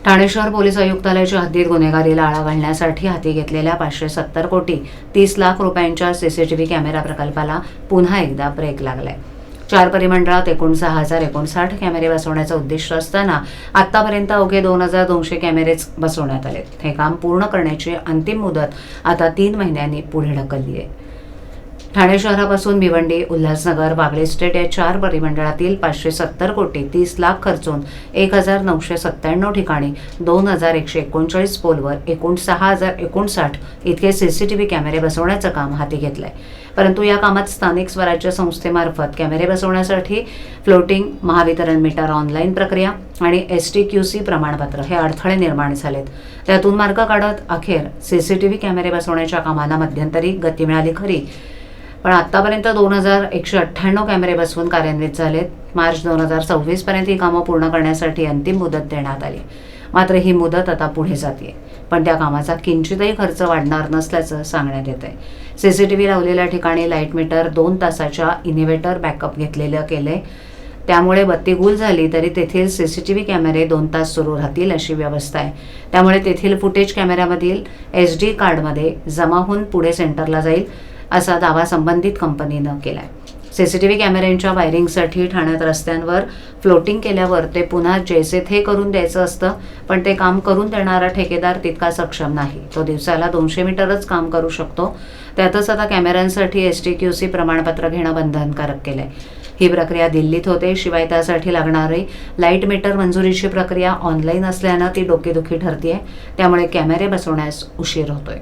ठाणे शहर पोलीस आयुक्तालयाच्या हद्दीत गुन्हेगारीला आळा घालण्यासाठी हाती घेतलेल्या 570 कोटी 30 लाख रुपयांच्या सीसीटीव्ही कॅमेरा प्रकल्पाला पुन्हा एकदा ब्रेक लागलाय. 4 परिमंडळात एकूण 6,059 कॅमेरे बसवण्याचं उद्दिष्ट असताना आतापर्यंत अवघे 2,200 कॅमेरेच बसवण्यात आले. हे काम पूर्ण करण्याची अंतिम मुदत आता 3 महिन्यांनी पुढे ढकलली आहे. ठाणे शहरापासून भिवंडी, उल्हासनगर, बागळे स्टेट या 4 परिमंडळातील 570 कोटी 30 लाख खर्चून 1,997 ठिकाणी 2,139 पोलवर एकूण 6,059 इतके सीसीटीव्ही कॅमेरे बसवण्याचं काम हाती घेतलंय. परंतु या कामात स्थानिक स्वराज्य संस्थेमार्फत कॅमेरे बसवण्यासाठी फ्लोटिंग, महावितरण मीटर ऑनलाईन प्रक्रिया आणि STQC प्रमाणपत्र हे अडथळे निर्माण झालेत. त्यातून मार्ग काढत अखेर सीसीटीव्ही कॅमेरे बसवण्याच्या कामाला मध्यंतरी गती मिळाली खरी, पण आतापर्यंत 2,198 कॅमेरे बसवून कार्यान्वित झालेत. मार्च 2024 पर्यंत ही कामं पूर्ण करण्यासाठी अंतिम मुदत देण्यात आली. मात्र ही मुदत आता पुढे जाते, पण त्या कामाचा किंचितही खर्च वाढणार नसल्याचं सांगण्यात येत आहे. सीसीटीव्ही लावलेल्या ठिकाणी लाईट मीटर 2 तासाच्या इन्व्हर्टर बॅकअप घेतलेलं केलंय. त्यामुळे बत्ती गुल झाली तरी तेथील सीसीटीव्ही कॅमेरे 2 तास सुरू राहतील अशी व्यवस्था आहे. त्यामुळे तेथील फुटेज कॅमेऱ्यामधील SD कार्डमध्ये जमा होऊन पुढे सेंटरला जाईल असा दावा संबंधित कंपनीनं केलाय. सीसीटीव्ही कॅमेऱ्यांच्या वायरिंगसाठी ठाण्यात रस्त्यांवर फ्लोटिंग केल्यावर ते पुन्हा जैसे थे करून द्यायचं असतं, पण ते काम करून देणारा ठेकेदार तितका सक्षम नाही. तो दिवसाला 200 मीटरच काम करू शकतो. त्यातच आता कॅमेऱ्यांसाठी STQC प्रमाणपत्र घेणं बंधनकारक केलंय. ही प्रक्रिया दिल्लीत होते. शिवाय त्यासाठी लागणारी लाईट मीटर मंजुरीची प्रक्रिया ऑनलाईन असल्यानं ती डोकेदुखी ठरतीये. त्यामुळे कॅमेरे बसवण्यास उशीर होतोय.